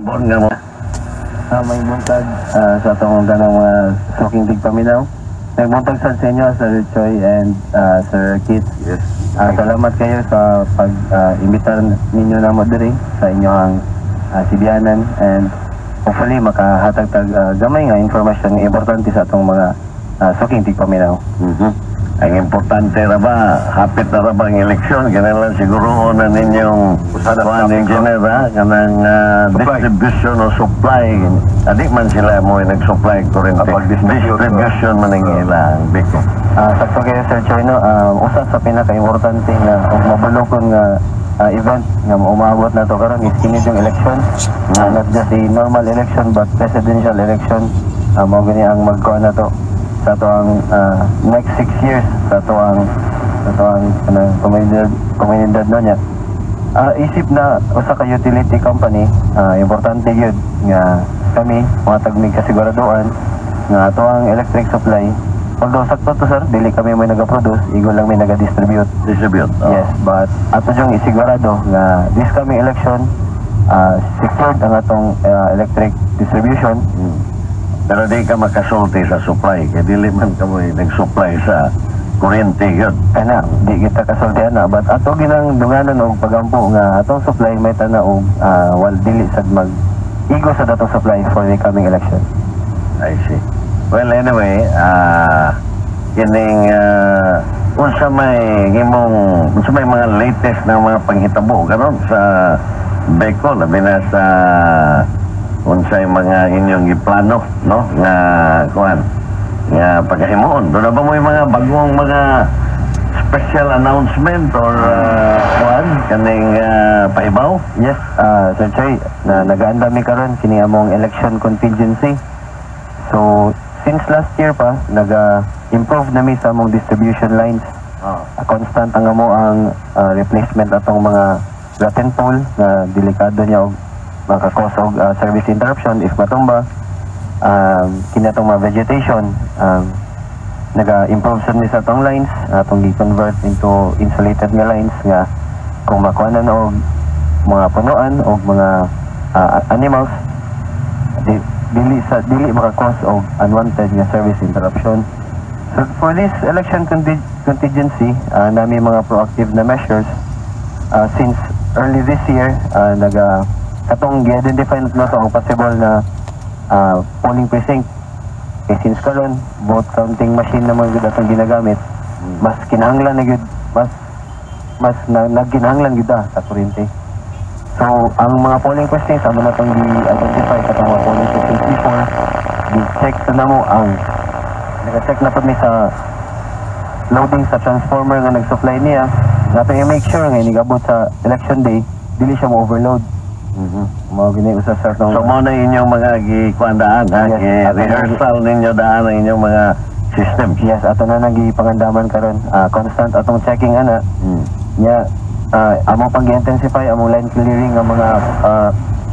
Bon nga mo. May buntag sa itong ganang mga suking tigpaminaw. May buntag sa inyo, Sir Choi and Sir Kit. Yes. Salamat kayo sa pag-imbitar ninyo na mo diri sa inyong sibianan, and hopefully makahatag gamay nga informasyon nga importante sa itong mga suking tigpaminaw. Ang importante na ba, hapit na ba ang eleksyon? Ganun lang siguro na ninyong usapan engineer kanang distribution o supply. Adik man sila mo nag-supply kurente. Distribution man ang ilang biko. Sakto kayo, Sir Choi, no? Usa sa pinaka-importante nga mabulokon nga event nga umabot na to karon is kini yung election. Not just a normal election but presidential election. Mao gani ang magkuha na to sa to ang next 6 years sa to ang komunidad na niya. Isip na usa ka utility company, importante yun nga kami mga tagmig kasiguraduhan nga ato ang electric supply. Although sakto to, sir, dili kami may nagaproduce, igo lang may naga-distribute. Yes, but ato yung isigurado nga this coming election secured ang atong electric distribution. Pero di ka makasulti sa supply, kaya dili man ka mo nag-supply sa kuryente yun. Kana, di kita kasultihan na, but ato ginang dunganan o pagampo nga atong supply may tanaog wal dili sad mag-igo sa datong supply for the coming election. I see. Well, anyway, unsa may mga latest na mga panghitabo karon sa Beko, labi na sa unsay mga inyong giplano, no, nga kuan nga pagkahimuon. Doon na ba mo yung mga bagong mga special announcement or kuan kaning pahibaw? Yes, Sir Choy, na nagaanda mi karon kini among election contingency. So since last year pa naga-improve na mi sa among distribution lines. Constant ang ang replacement atong mga rotten pole na delikado niya og makakos og service interruption if matumba. Kinatong mga vegetation, naga-improve sa ni sa atong lines, atong gi-convert into insulated nga lines nga kung makuhanan og mga punuan o mga animals, dili makakos og unwanted nga service interruption. So for this election contingency, nami mga proactive na measures since early this year. Katong i-identify na to ang possible na polling precinct. Since karon vote counting machine naman gud atong ginagamit, mas kinahanglan na gud, mas nagkinahanglan gud sa kuryente. So ang mga polling precincts amo na tong i-identify katong mga polling precincts before di-check na mo ang nag-check na pud mi sa loading sa transformer nga nag-supply niya. Dapat i-make sure nga inigabot sa election day dili siya mo overload. Mga gini-usas sa so mo na inyong mga gikuandaan, rehearsal ninyo daan ang inyong mga systems. Yes, ato na nagipangandaman karon. Constant atong checking ana. Amo pang gi-intensify among line clearing nga mga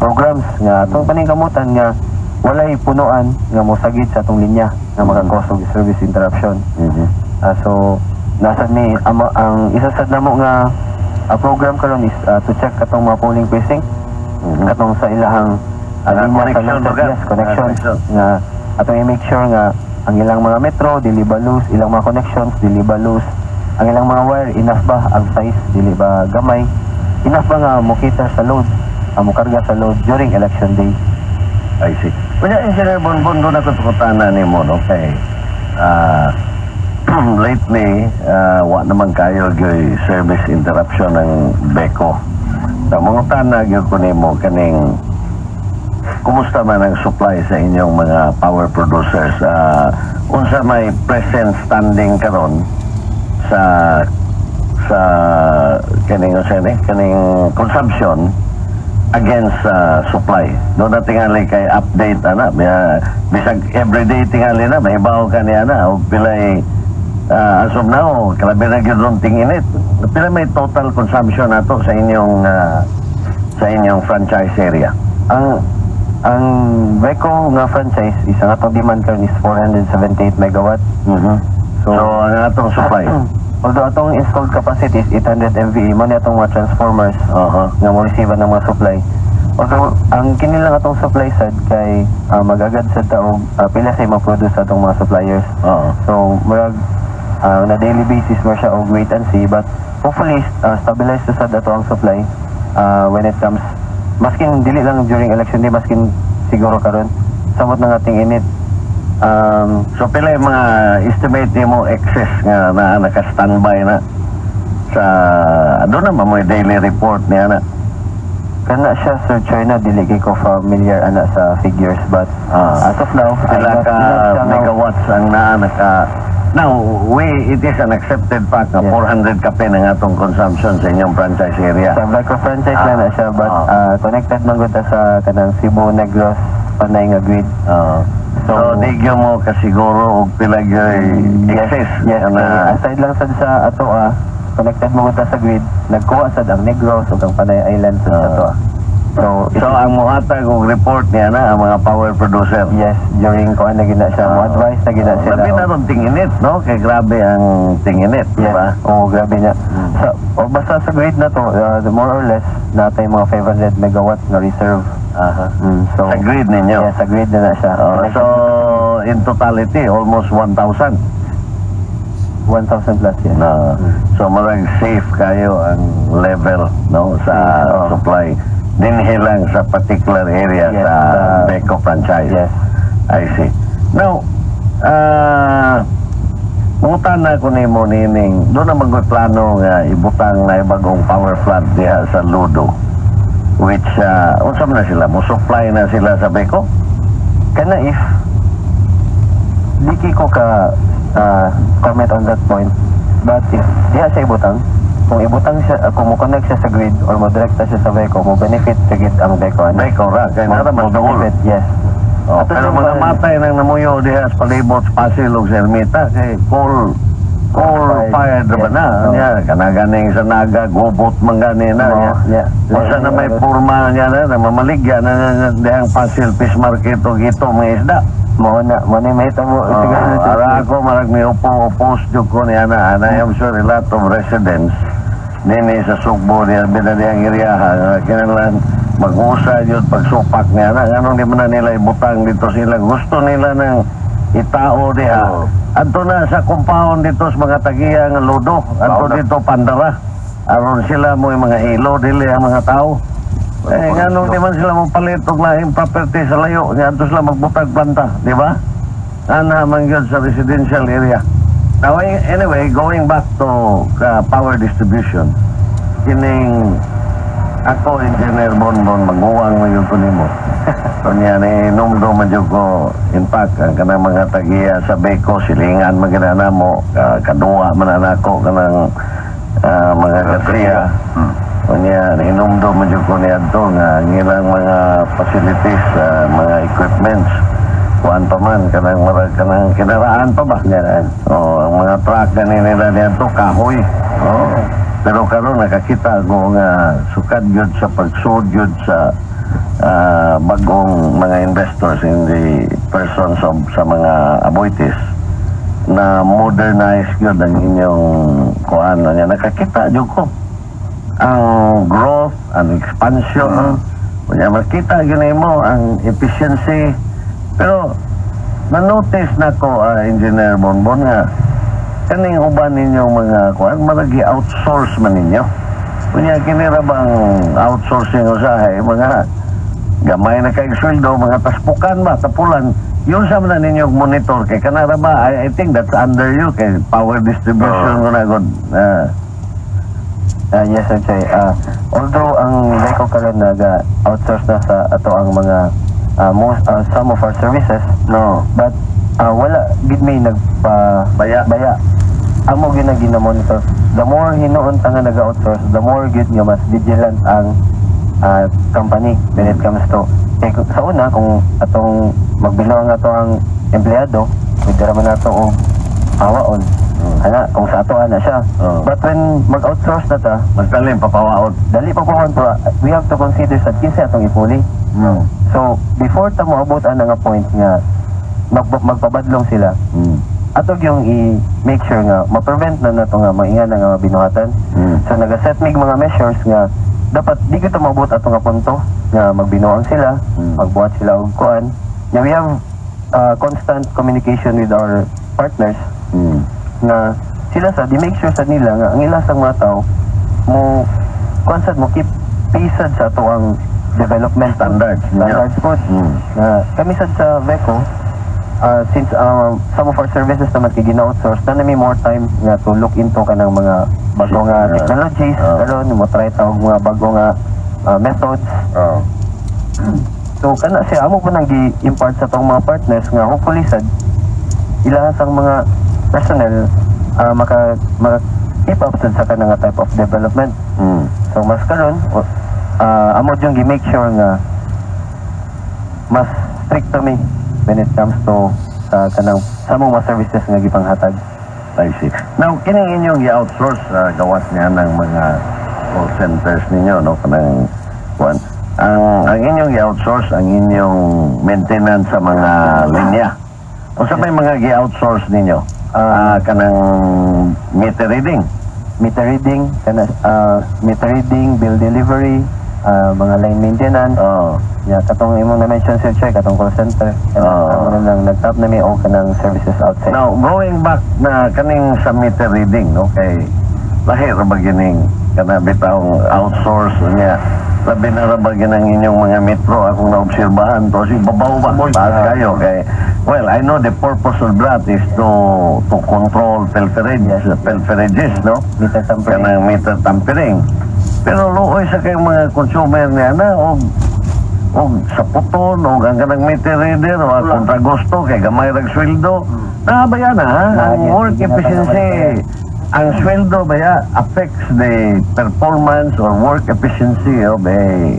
programs nga atong paningkamutan nga walay punuan nga mosagid sa atong linya nga makakos og service interruption. So nasad ni ang isasad namo nga program karon is to check atong mga polling precinct katong sa ilahang connection nga atong i-make sure nga ang ilang mga metro dili ba loose, ilang mga connections dili ba loose, ang ilang mga wire enough ba ang size, dili ba gamay, enough ba nga mokita sa load, mokarga sa load during election day. I see. Kaya Engineer Bonbon, doon ako tukutanan ni mo, okay? Lately, wa naman kayo service interruption ng Beko. Sa mga tanag yung kunimo kaning kumusta man ang supply sa inyong mga power producers? Unsa may present standing karon sa kaning consumption against supply? Doon na tingali kay update bisag everyday tingali na may bawo kaniya na o pilay as of now, kalabi na yun tinginit. Pila may total consumption nato sa inyong franchise area? Ang Beko nga franchise, isang atong demand karon is 478 megawatt. So ang atong supply? Although atong installed capacity is 800 MVA, mo ni atong mga transformers nga mo receive ng mga supply. Although ang kinilang atong supply side kay magagad sa taog pila say ma-produce atong mga suppliers. Oo. So murag na daily basis mo siya og wait and see, but hopefully stabilize sa ato ang supply when it comes, maskin dili lang during election day, maskin siguro karon samot ng ating init. So pila yung mga estimate mo excess nga na naka-standby na sa doon naman mo yung daily report niya na. Kana siya, Sir China, dili kay ko familiar ana sa figures, but as of now, Pila ka megawatts ang now, it is an accepted fact na Yes. 400 kape ng atong consumption sa inyong franchise area. sa micro-franchise lang na siya, but connected man gud ta sa kanang Cebu Negros panay nga grid. So, di gyud mo kasiguro og pila gyud excess. Yes, na, aside lang sad sa ato connected mo gud ta sa grid, nagkuha sad ang Negros ug ang Panay Island sa ato. So, ang muhatag og report niya na ang mga power producer. Yes, during kuan na gina siya, mo advice na gina sila. Labi na ron tinginit, no? Kay grabe ang tinginit, di Yes, ba? grabe niya. O basta sa grid na to, more or less, natay mga 500 megawatts na reserve. So, Sa grid ninyo. Yes, sa grid na siya. So, in totality, almost 1,000. 1,000 plus, yes. So, marang safe kayo ang level, no? Sa supply. Dinhi lang sa particular area Yes, sa Beco franchise. Yes. I see. Now, mutan na ko ni mo nining, doon na magplano nga ibutang na bagong power plant diha sa Ludo. Which, unsa man na sila? Mo-supply na sila sa Beco? Kana if di ko ka comment on that point, but if diha siya ibutang, kung ibutang siya, kung mo-connect siya sa grid or mo-direkta siya sa Beco, mo-benefit sigit ang Beco. Beco ra, kaya nara mas benefit, yes. Pero mga matay nang namuyo diha sa palibot sa Pasil ug sa Ermita kay coal-fired ba na? Nya kanaganing sa Naga, gubot man gani na. Basta na may purma niya na mamaligya na dihang Pasil Fish Market ug ito mga isda. Mo na may tamo siguro. Ara ako marag may upo-upos jud ko niya na. I am sure a lot of residents nini sa Sugbo niya binadiyang iriyaha kinalan mag-usa yun pagsupak niya na anong di man na nila ibutang dito sila gusto nila ng itao diha adto na sa compound dito sa mga tagiya nga Ludo adto dito Pandara aron sila mo yung mga hilo dili ang mga tao nganong di man sila mo palit og laing property sa layo nga adto sila magbutag planta di ba ana man gyud sa residential area. Now, anyway, going back to power distribution, kining ako, Engineer Bonbon, mag-uwang mo yung kunimo. So niya, numdo man dyan ko, in fact, ang kanang mga tagiya sa Beco, silingan maginana mo, kaduwa mananako, kanang mga Garcia. So niya, inumdo man dyan ko niya doon, ang ilang mga facilities, mga equipments, kuan pa man kanang kinaraan pa ba ganyan ang mga truck nila dito kahoy pero karon nakakita ko nga sukad gyud sa pagsud gyud sa bagong mga investors in the persons of sa mga Aboitiz na modernize gyud ang inyong kuan nga nakakita jud ko ang growth ang expansion kunya makita gyud mo ang efficiency. Pero, na-notice na ko, Engineer Bonbon, nga kaning uban ninyong mga kuan, maragi outsource man ninyo. Kunya, kinira bang outsourcing usahay, mga gamay na kay sweldo, mga taspukan ba, tapulan, yun sa na ninyong monitor kay kanara ba, I think that's under you, kay power distribution ko na good. Yes, Sir. Although ang Beco karon nag-outsource na sa ato ang mga some of our services, but wala gid may baya amo gina-monitor. The more hinuon ta nga nag-outsource, the more gid nga mas vigilant ang company when it comes to sa una kung atong magbilang ato ang empleyado, pwede man nato og hawaon kung sa ato ana siya. But when mag-outsource na ta, mas dali papawaon. Dali papawaon to, we have to consider sa kinsa atong ipuli. So, before ta mo abot ang nga point nga magpabadlong sila, atog yung i-make sure nga ma-prevent na nato nga maingan nga binuhatan. So, nag-set mig mga measures nga dapat di kita mabot ato nga punto nga magbinuang sila, magbuhat sila og kuan. Nga we have constant communication with our partners na sila sa di make sure sa nila nga ang ilasang mga tao mo constant mo keep pace sa ato ang development standards po. Na kami sad sa VECO, since some of our services naman kay gina-outsource, na nami more time nga to look into kanang mga bagong technologies, karon mo try ta og mga bagong methods. So kana siya amo po nang gi-impart sa tong mga partners nga hopefully sad ilahas ang mga personnel maka keep up sad sa kanang type of development. So mas karon amo yung gi-make sure nga mas strict me when it comes to kanang sa mga services nga gipanghatag. I see. Now, kining inyong i-outsource gawas niya ng mga call centers ninyo, no? Kanang kuan. Ang inyong i-outsource, ang inyong maintenance sa mga linya. O sa may mga i-outsource ninyo? Kanang meter reading? Meter reading, bill delivery, mga line maintenance. Katong imong na-mention Sir Choy, katong call center. Nag-tap na may o kanang services outside. Now, going back na kaning sa meter reading, no? Kay lahir ba gining kana bitawng outsource niya. Labi na ba ginang inyong mga metro akong naobserbahan to si babaw ba kayo kay well, I know the purpose of that is to control pilferages, no? Meter tampering. Kanang meter tampering. Pero luoy sa kay mga consumer niya na o sa puton o ang kanang meter reader o kontra gusto kay gamay rag sweldo nabayan na ang work efficiency ang sweldo baya affects the performance or work efficiency of the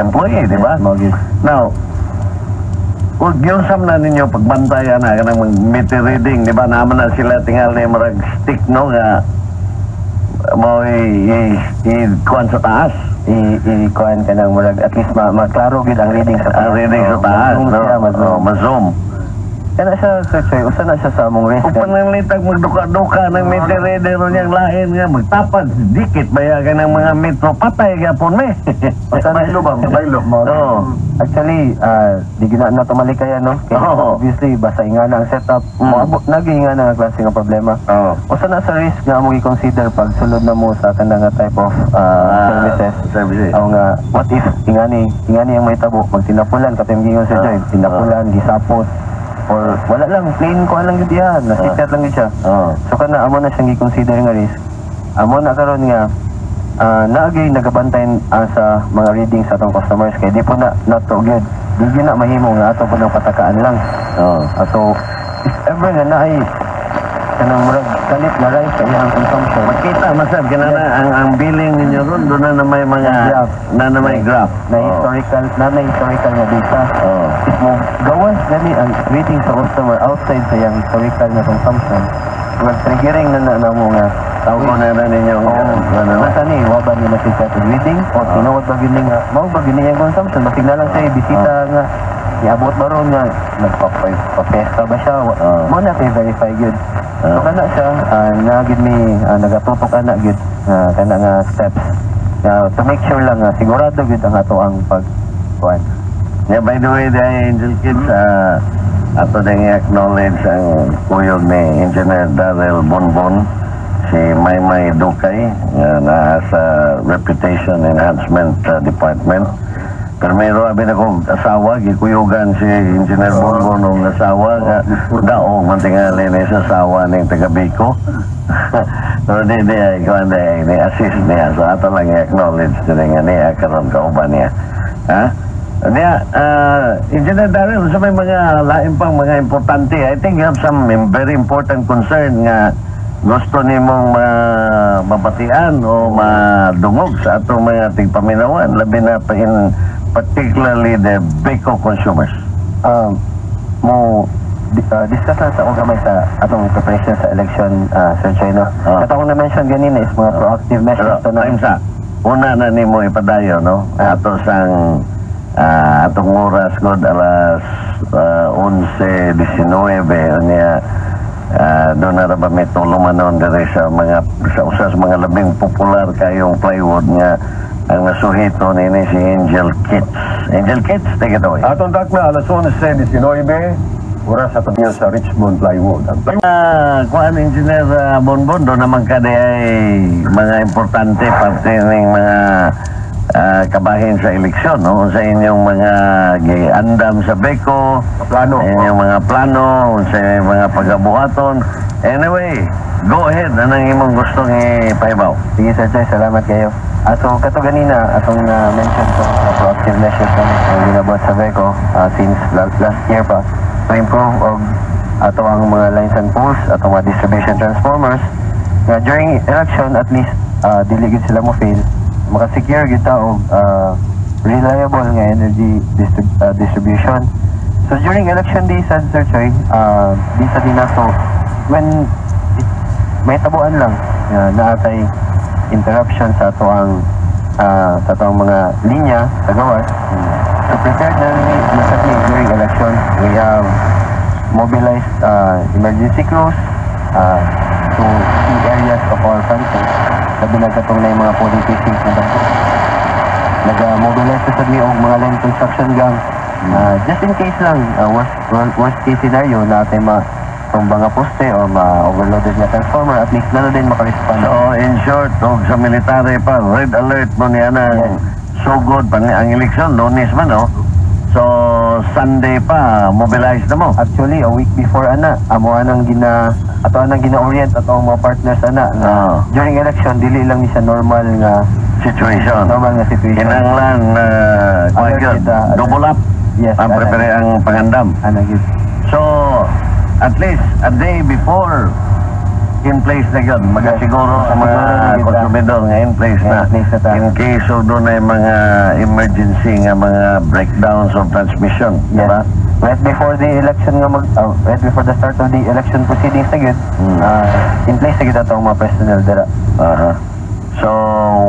employee, di ba? Now kung gyusam na ninyo pagbantayan na kanang meter reading, di ba naman na sila tingal na marag stick, no, nga mo i-kuhan sa taas i-kuhan ka ng murag at least maklaro gid ang reading sa taas, no? Ma-zoom. Kana siya, Sir Choy, usa na siya sa among risk. Kung pananglitag magduka-duka ng meter reader niyang lain nga, magtapad, dikit, baya ka ng mga metro, patay gapon me. Baylo ba? Baylo. Actually, di gina na tumalikaya, no? Kaya obviously, basta nga na ang setup, naging nga na ang klase ng problema. Usa na sa risk nga among i-consider pag sulod na mo sa kanang type of services. O nga, what if, ingani ang may tabo, magtinapulan, katimgingon Sir Choy, tinapulan, gisapot, or wala lang, plain ko lang yun yan, nasikat lang yun siya. So kana, amo na siyang i-consider nga risk. Amo na karon nga, naagay nagabantayan sa mga readings sa atong customers, kaya di po na to good. Di na mahimo nga ato po ng patakaan lang. Ato, if ever nga na ay kanang murag kalit na rice sa iyang consumption. Makita, masab, kinana, ang billing ninyo ron, doon na may mga graph. Na historical nga data. If mo gawas gani ang reading sa customer outside sa iyang historical na consumption, mag-triggering na mo nga tawag na ninyo nasa ni, wabang ni nakita sa reading o tinawag ba gini nga, mao ba gini yung consumption, basig na lang sa'yo, bisita nga iabot ba ron nga, nagpapesta ba siya, mo na kayo verify good. So kana siya, nagid mi, nagatutok ana good, kana nga steps, to make sure lang, sigurado good ang ato ang pag-kuhan. Yeah, by the way, the Angel Kids, ato din i-acknowledge ang kuyog ni Engineer Darrell Bonbon, si Maymay Dukay, na sa Reputation Enhancement Department. Primero, abin ako asawa, gikuyugan si Engineer Bonbon ng asawa, daong mantingali na sa asawa ng taga-Biko. Pero di ikaw ni assist niya, so ato lang i-acknowledge din nga niya, karon kauban niya. Niya, Engineer Darrell, sa may mga lain pang mga importante, I think you have some very important concern nga gusto ni mong mabatian o madungog sa atong mga tigpaminawan, labi na pa particularly the Beko consumers. Discuss lang sa akong gamay sa atong preparation sa election, Sir Choy, no? At akong na-mention ganina is mga proactive measures. Una na ni mo ipadayo, no? Ato sang atong oras god alas 11:19 niya Doon na ba may tulumanon dere sa usas mga labing popular kayong plywood nga ang nasuhito nini si Angel Kits. Angel Kits, take it away. Atong dakna alas 11:19 oras sa tabi sa Richmond Plywood. Ang plywood Kuan Engineer Bonbon, doon naman ka ay mga importante parte ng mga kabahin sa eleksyon, no? Sa inyong mga andam sa Beko, plano. inyong mga plano, sa mga pagabuhaton. Anyway, go ahead. Anong imong gustong ipahibaw? Sige Sir Joy, salamat kayo. So kato ganina atong mention ko proactive measures na ginabot sa Beco since last year pa to improve og ato ang mga lines and poles, ato mga distribution transformers nga during election at least dili gid sila mo fail, maka-secure gid ta og reliable nga energy distribution. So during election days, Sir Choy, di sa dinato when may tabuan lang na atay interruption sa ato ang mga linya sa gawas. So prepared na during election, we have mobilized emergency crews to key areas of our country. Sabi na katong na yung mga polling precincts na dito. Nag-mobilize sa og mga line construction gang. Just in case lang, worst case scenario na ating tumbang nga poste o ma-overloaded na transformer, at least na din makarespond. So, in short, sa military pa, red alert mo niya na so good pa ang eleksyon, Lunes man, no? So, Sunday pa, mobilize na mo. Actually, a week before, amo anang gina-orient ato ang mga partners, during election, dili lang ni sa normal nga situation. Kinanglan, double up, yes, ang prepare ang pangandam. So, at least a day before in place na yun, magasiguro sa mga consumidor nga in place na in case of doon ay mga emergency nga mga breakdowns of transmission, diba? Right before the election nga right before the start of the election proceedings na yun, in place na yun ato ang mga personnel dira. So,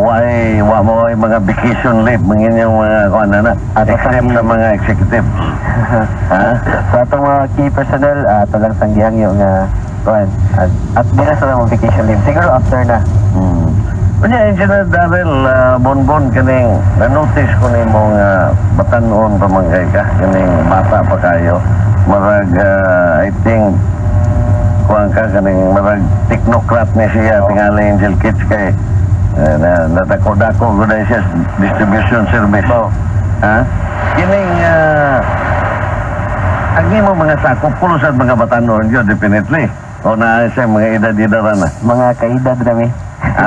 wa mo ay mga vacation leave, mga inyong mga except sa mga executives. So, atong mga key personnel, talang sanggihang yung at di na sa mga vacation leave. Siguro after na. Kunya, Engineer Darrell Bonbon, kaning na-notice ko na yung mga batanon pa mga ka, kaning bata pa kayo. Marag, I think, kuwang ka, kaning marag technocrat na siya, tingala Angel Kits kay natako-dako ko dahil siya distribution service. Kining ang mo mga sakop pulo sa mga batanon yun, definitely. O na siya mga edad-edaran na. Mga kaedad rami.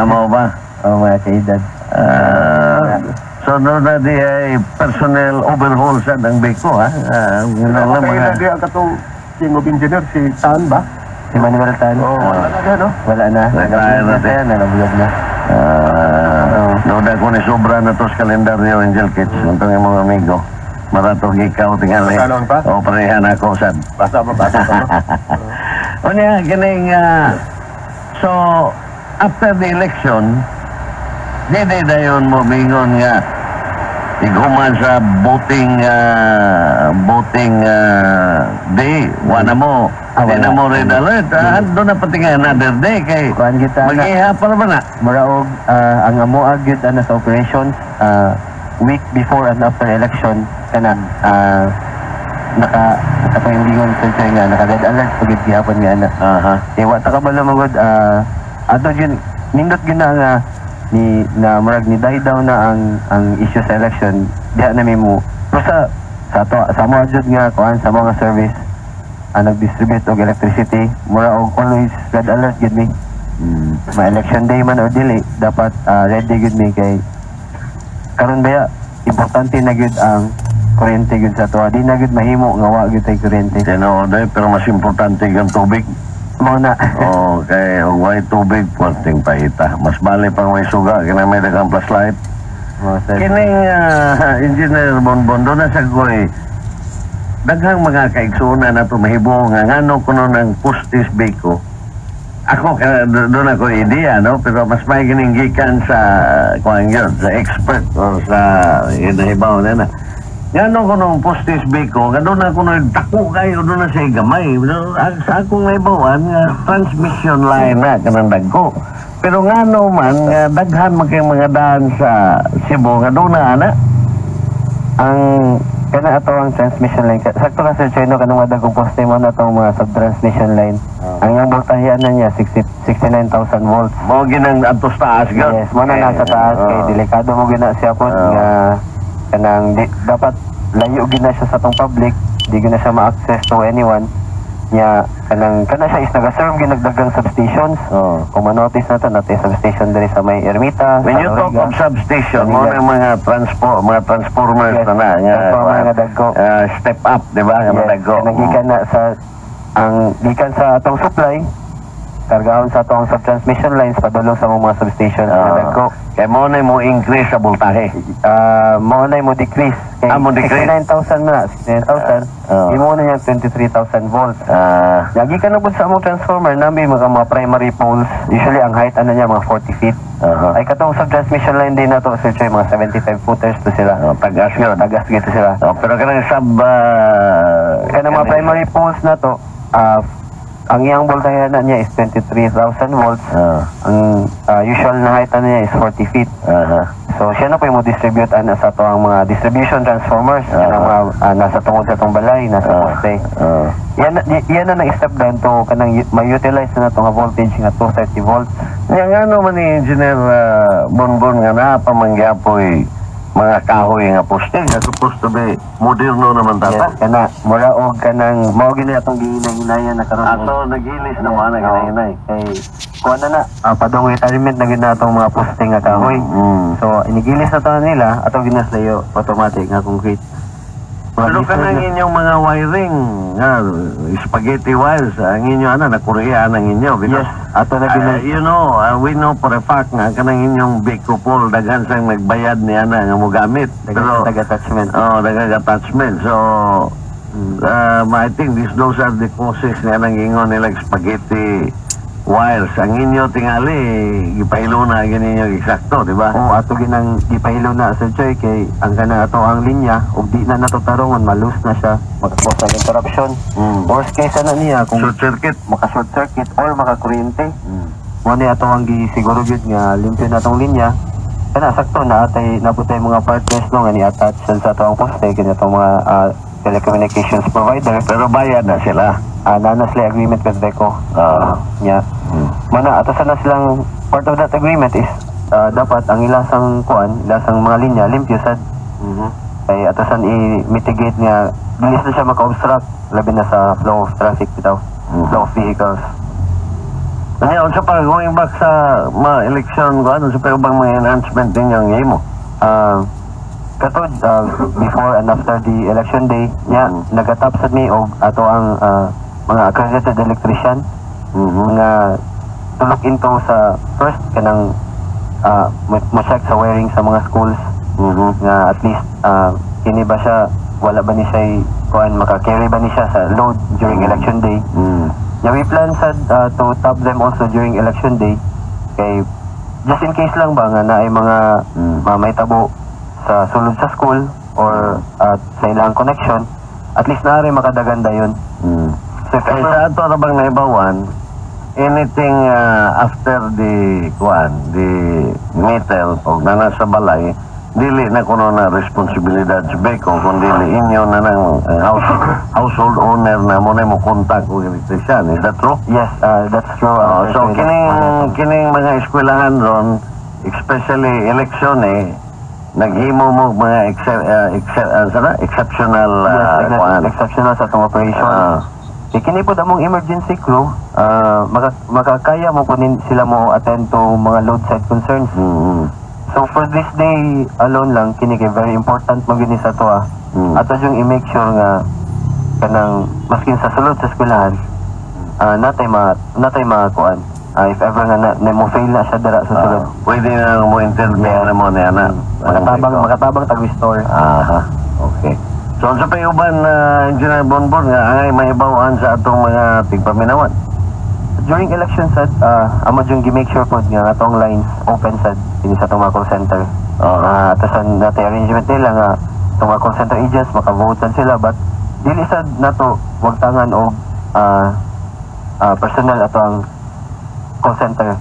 Mo ba? O mga kaedad. So no na di ay personnel overhaul sa ng Beko, ha? Kaya ang katong King of Engineer, si Tan ba? Si Manuel Tan. Wala na, no? Wala na. Nagabulog na. Noda ko ni sobra na to sa kalendaryo, Angel Kits. Itong yung mga amigo. Maratog ikaw tingali. Pasalon pa? O parehan ako, sad. Basta mo. O niya, ganing, so, after the election, di dayon mo mingon nga, iguman sa voting day, wala mo. Di na mo red alert. Doon na pati nga another day kay mag-ihapal ba na? Muraog, ang amo agad sa operations, week before and after election, nakapayulingon sa nga, naka-red alert pagid gihapon nga na. Iwa ta ka ba lamagod, ato yun, nindot yun na na murag ni die down na ang issue sa election, diha na mo. Pero sa mo adjud nga, sa mga service, nag-distribute og electricity, mura og always red alert gid mi. Ma-election day man or dili, dapat ready gid mi kay karon baya importante na gid ang kuryente gid sa tuwa. Di na gid mahimo nga wa gid tay kuryente. Tinood pero mas importante yung tubig. Mao na. Okay, way tubig pwedeng pahita. Mas bali pang may suga kina may dagang flashlight. Kining Engineer Bonbon doon na sa goy daghang mga kaigsunan na ito mahibo nga ngano kuno ng Pustis Beko. Ako, doon ako idea, no? Pero mas may giningikan sa, kuhan yun, sa expert o sa inahibaw na na. Yan ko nung postis beko, doon ako nung dako kayo, doon na siya gamay. Sa akong naibawan, transmission line na, kanang dagko. Pero nga man, daghan man kayong mga daan sa Cebu, nga doon na, ana. Ang kana ato ang transmission line. Sakto ka Sir Chino kanang madagong poste mo na itong mga sub-transmission line. Ang yung voltahian na niya 69,000 volts. Mo ginang atos taas gyud. Yes, mo na nasa taas kay delikado mo gina siya po nga kanang dapat layo gina siya sa tong public, di gina siya ma-access to anyone. Nya kana siya is naga-serve ginagdagang substations. Kung ma-notice natin substation diri sa may Ermita. When you talk of substation, mo na mga transformers yes, na mga dagko. Step up, di ba? Nga dagko. Nagikan na sa gikan sa atong supply, kargahon sa atong sub-transmission lines padulong sa mga substations nga dagko. Kaya mo na mo increase sa voltahe. Mo na mo decrease. Mo decrease. 69,000 na, 69,000. Imo na yung 23,000 volts. Lagi ka na po sa among transformer, namin mga primary poles. Usually ang height ano niya mga 40 feet. Ay katong sub-transmission line din na to, Sir Choy, mga 75 footers to sila. Tagas yun. Tagas gitu sila. Pero kanang kanang mga primary poles na to, ang iyang voltahe na niya is 23,000 volts. Ang usual na height na niya is 40 feet. So siya na po yung distribute sa to ang mga distribution transformers na mga nasa tungod sa itong balay, nasa poste. Yan na na-step down to kanang ma-utilize na itong voltage nga 230 volts. Yang ano man ni Engineer Bonbon nga napamangyapoy mga kahoy nga poste nga supposed to be moderno naman tata. Yes, kana mura og kanang mao gini atong gihinay-hinayan na karon. Ato nagilis na mga naghinay. Kay kuan na padong retirement na gid na atong mga poste nga kahoy. So inigilis na to nila ato ginaslayo automatic nga concrete. Pero kanang inyong mga wiring nga spaghetti wires ang inyo nakureya ang inyo because ato na you know we know for a fact nga kanang inyong Beko Pole daghan sang nagbayad ni ana nga mo gamit pero attachment dagang attachment so I think those are the causes nga nang ingon nila spaghetti wires ang inyo tingali gipahilo na ganinyo eksakto di ba? Ato ginang gipahilo na Sir Choy kay ang kana ato ang linya ug di na nato tarongon malus na siya magkos sa interruption. Worst case na niya kung short circuit maka-short circuit or maka-kuryente. Mo ni ato ang gisiguro gyud nga limpyo na tong linya. Kana sakto na atay naputay mga partners no nga ni-attach sa ato ang poste kini atong mga telecommunications provider pero bayad na sila. Nanas sila agreement with Beko. Mana atasan na silang part of that agreement is dapat ang ilasang ilasang mga linya limpyo sad. Kay atasan i-mitigate nga bilis na siya maka-obstruct labi na sa flow of traffic bitaw. Flow of vehicles. Ngayon sa going back sa mga election sa pero bang mga enhancement din yung imo? Katod before and after the election day nagatap sad mi og ato ang mga accredited electrician nga tulok into sa first kanang mo check sa wiring sa mga schools nga at least kini ba siya wala ba ni siya maka-carry ba ni siya sa load during election day. We plan sad to tap them also during election day kay just in case lang ba nga na ay mga may tabo sa sulod sa school or sa ilang connection at least naari makadaganda yun. So sa ato na bang naibawan anything after the metal o na nasa balay dili na kuno na responsibilidad sa Beko kundi inyo na ng household owner na mo na mo contact with electrician. Is that true? Yes, that's true. So kining mga eskwelahan ron especially election naghimo mo mga exceptional exceptional sa itong operation. Kini po damong emergency crew, makakaya mo po sila mo attend to mga load side concerns. So for this day alone lang, kini kay very important magini sa to ato yung i-make sure nga kanang maskin sa sulod sa eskwelahan, natay makuan. If ever nga na mo fail na siya dira sa sulod, pwede na mo intervene na mo ni ana. Makatabang tag-restore. Okay. So sa payuban Engineer Bonbon nga angay mahibawan sa atong mga tigpaminawan. During election sad amo yung gi-make sure pod nga atong lines open sad sa atong mga call center. Tasan natin arrangement nila nga itong mga call center agents makavotan sila, but dili sad nato wagtangan og personnel ato ang call center.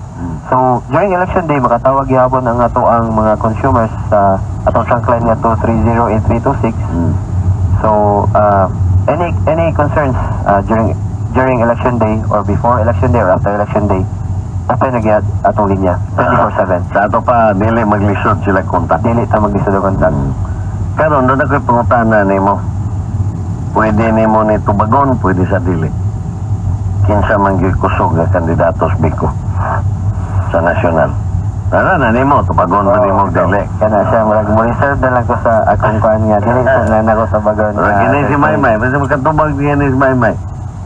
So during election day makatawag gyapon ang ato ang mga consumers sa atong trunk line nga 2308326. So any concerns during election day or before election day or after election day, open na gyud atong linya 24/7. Sa ato pa, dili maglisod sila kontak. Dili ta maglisod og kontak. Pero doon ako'y pangutana nimo. Pwede nimo ni tubagon, pwede sa dili. Kinsa man gyud kusog nga kandidatos biko sa nasyonal. Na nimo tubagon ba nimo dili. Kana siya murag mo reserve na lang ko sa akong kuan nga dili sa nako sa bagon. Gini si Maymay, basta magkatubag niya ni si Maymay.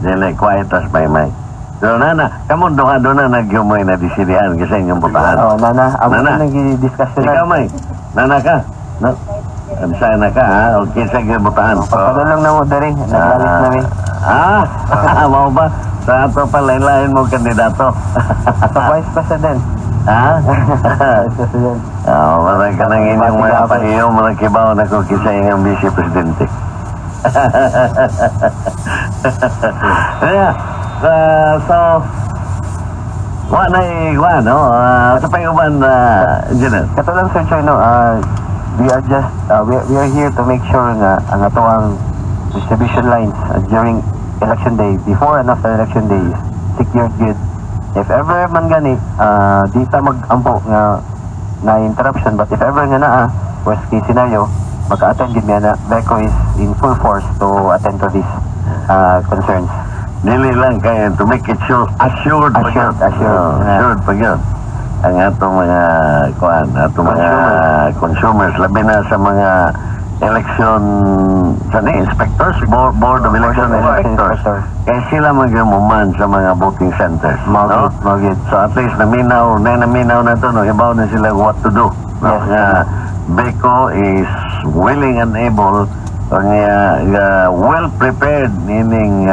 Dili, quiet as Maymay. Pero nana, kamo doon na nagyumoy na disidihan kasi inyong butahan. Oh, nana, amo na nag-discussion na. Ikaw, May, nana ka? No? Sana ka, ha? Okay, sa butahan. Pagpadulong na mo, Dari. Naglalis na mi. Mau ba? Sa ato pa, lain-lain mo kandidato. Sa Vice President. Vice President. Marag ka nang inyong mga pahiyo, marag kibaw na kung kisa yung Vice Presidente. Yeah. So, no? Sa panguban, General? Katulang, Sir Choy, no? We are just, we are here to make sure nga ang ato ang distribution lines during election day, before and after election day, is secured good. If ever man gani, di ta mag-ampo nga na interruption, but if ever nga worst case scenario, maka-attend gid na BECO is in full force to attend to these concerns. Dili lang kaya to make it sure, assured pa yun. Ang atong mga consumers, labi na sa mga election inspectors, board of election inspectors. Kaya sila magyamuman sa mga voting centers. No? So at least naminaw na to, no? Ibaw na sila what to do. No? Yes. BECO is willing and able well prepared, meaning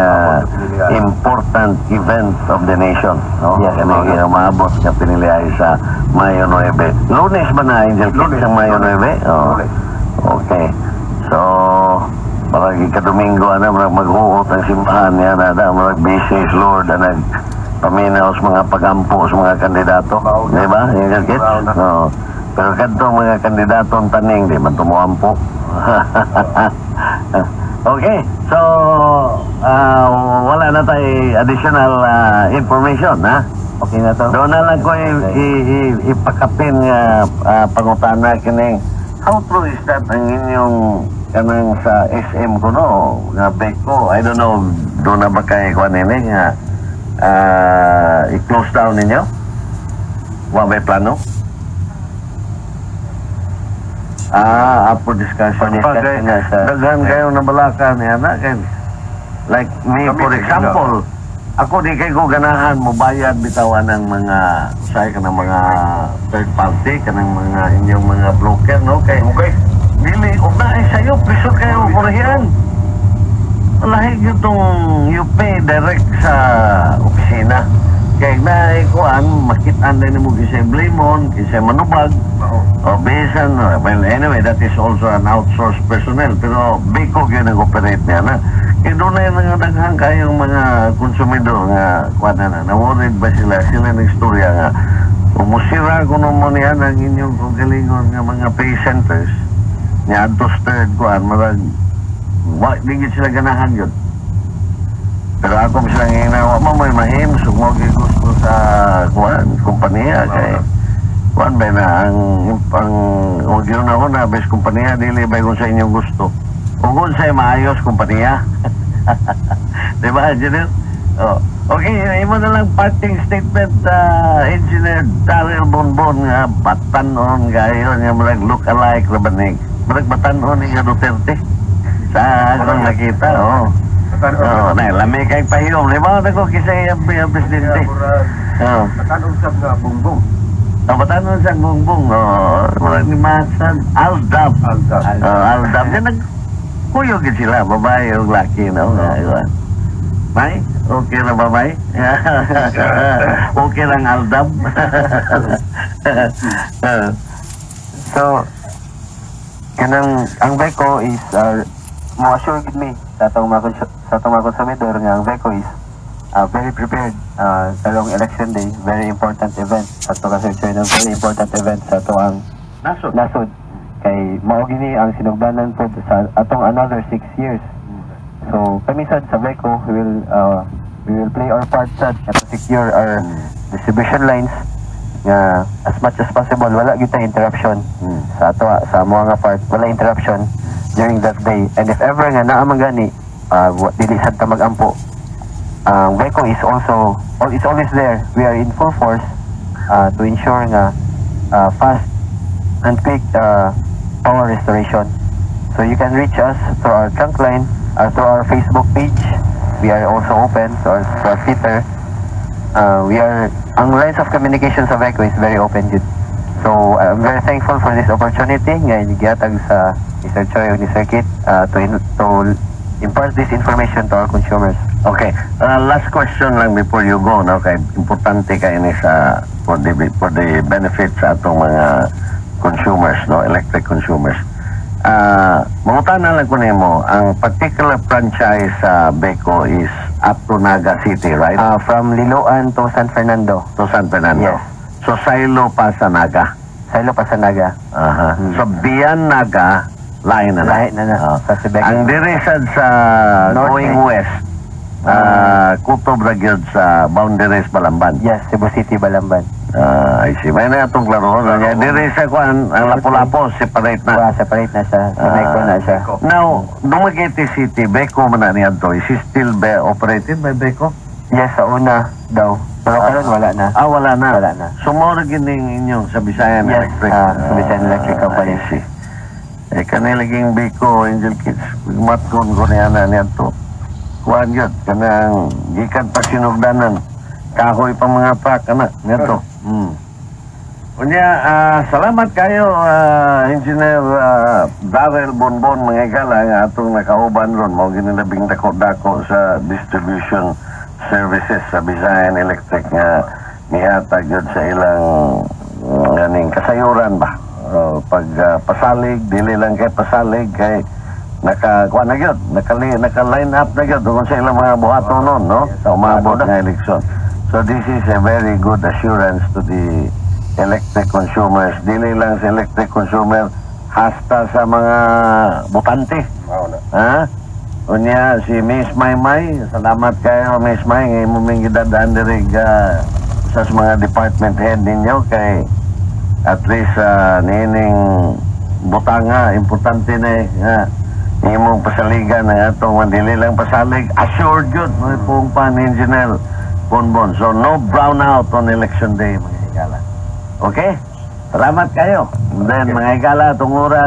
important event of the nation. No? Yes, Kaya maabot na pinilihay sa Mayo 9. Lunes ba na, Angel Kit, sa Mayo 9? Oh. Okay. So, parang ika-Domingo, maghuot ang simbahan niya, marag business Lord, nagpaminaw sa mga pagampo sa mga kandidato. Di ba, Angel Kit? No. Pero kadtong mga kandidato ang taning, di man tumuampo. Okay, so wala na tayo additional information, ha? Okay na to. Doon na lang ko ipakapin pangutana kining. How true is that ang inyong kanang sa SM ko, no? Nga BECO, I don't know, doon na ba kayo kuha nini nga i-close down ninyo? Wa may plano? For discussion. Daghan kayo na balaka niya na. Like me, for example, ako di kayo ganahan mo bayad bitawan ng mga say ka ng mga third party, ka ng mga inyong mga broker, no? Kay dili, unahin sa'yo, presyo kayo kurihan. Lahig itong you pay direct sa opisina. Kaya naikuan, makitaan din mo kisay Blimon, kisay Manubag, o Besan, well, anyway, that is also an outsourced personnel, pero BECO yun nag-operate niya na. Kaya doon na yung nagdaghang kayong mga konsumidor nga, kuwan na, na-worried ba sila nag-istorya nga, umusira ko naman yan ang inyong kagalingon nga mga pay centers, nga antos third kuwan, marag, digit sila ganahan yun. Pero ako silang hinawa mo, may mahim, sumog gusto sa kumpanya. Kaya, kuwan ba na, ang yun ako na, best kumpanya, dili ba kung sa inyong gusto. Kung sa'yo maayos kumpanya. Diba, Engineer? Oh. Okay, imo na lang parting statement, Engineer Daryl Bonbon, nga batanon kayo, nga marag look-alike, labanig. Marag batanon nga Duterte. Sa akong nakita, oh. Lami kay pahiyom. Lima na ko kisay ang presidente. Batanon sa bungbong. Batanon sa bungbong. Marag ni Masan. Aldab. Aldab. Nagkuyog sila. Babae o laki. May? Okay na babae? Okay lang Aldab. So, ang BECO is mo assure gid me sa atong mga konsumidor nga ang BECO is very prepared karong election day, very important event sa ato kasi very important event sa ato ang nasod kay mao gini ang sinugdanan po sa atong another 6 years. So kami sad sa BECO we will play our part sad to secure our distribution lines nga as much as possible wala gyud ta interruption sa ato sa mga part, wala interruption during that day. And if ever nga naa man gani dili sad ta magampo, ang BECO is always there. We are in full force to ensure nga fast and quick power restoration. So you can reach us through our trunk line, through our Facebook page. We are also open to our Twitter. Ang lines of communication sa BECO is very open yun. So I'm very thankful for this opportunity nga gihatag sa Mr. Choi ug ni Sir Kit to impart this information to our consumers. Okay, last question lang before you go, no? Kay importante kay ini sa for the benefit sa atong mga consumers, no, electric consumers. Mangutana lang ko nimo, ang particular franchise sa BECO is up to Naga City, right? From Liloan to San Fernando. To San Fernando. Yes. So Silo pa sa Naga. Silo pa sa Naga. So beyond Naga, lain na. Sa Sibek. Ang diresad sa North going Bay. west, kutob ra gyud sa boundaries Balamban. Yes, Cebu City, Balamban. I see. May na itong klaro. Dire sa kuan, ang Lapu-Lapu, separate na. Separate na siya. Sa BECO na siya. Now, Dumaguete City, BECO man na niya to. Is it still operated by BECO? Yes, sa una daw. Pero karon wala na. Wala na. Wala na. So, mo na gining inyong sa Visayan Yes, Electric. sa Visayan Electric Company. I see. Kaniliging BECO, Angel Kids, matkon ko niya na niya to. Kuhan yun, kanang gikan pa sinugdanan. Kahoy pa mga truck, anak, nito. Unya, salamat kayo, Engineer Darrell Bonbon, mga igala, nga atong nakauban ron, mga ginilabing dako-dako sa distribution services sa Visayan Electric nga nihatag yun sa ilang ganing kasayuran ba? Pag pasalig, dili lang kay pasalig, kay naka-kuha na yun, naka-line up na yun, doon sa ilang mga buhato nun, no? Sa umabot ng eleksyon. So this is a very good assurance to the electric consumers. Dili lang sa electric consumer, hasta sa mga butante. Ha? Unya, si Miss Maymay, salamat kayo, Miss May, ngayon mo may gidadaan dirig sa mga department head ninyo kay at least nining butanga, importante na imong pasaligan na itong dili lang pasalig, assured yun, may pong pan-engineer Bonbon. So, no brownout on election day, mga higala. Okay? Salamat kayo. And then, mga higala, itong oras,